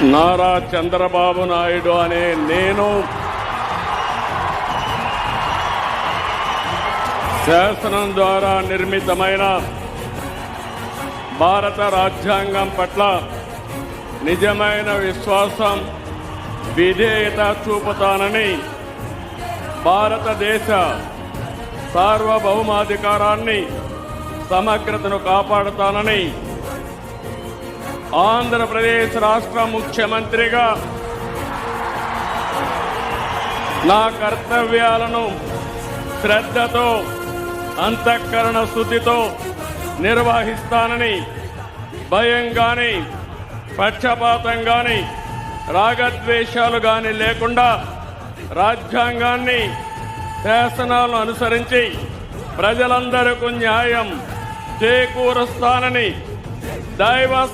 నారా చంద్రబాబు నాయుడు అనే నేను శాసనం ద్వారా నిర్మితమైన భారత రాజ్యాంగం పట్ల నిజమైన విశ్వాసం, విధేయత చూపుతానని, భారతదేశ సార్వభౌమాధికారాన్ని, సమగ్రతను కాపాడుతానని ఆంధ్రప్రదేశ్ రాష్ట్ర ముఖ్యమంత్రిగా నా కర్తవ్యాలను శ్రద్ధతో, అంతఃకరణ శుద్ధితో నిర్వహిస్తానని, భయం గాని, పక్షపాతం గాని, రాగద్వేషాలు గాని లేకుండా రాజ్యాంగాన్ని, శాసనాలను అనుసరించి ప్రజలందరికీ న్యాయం చేకూరుస్తానని దైవ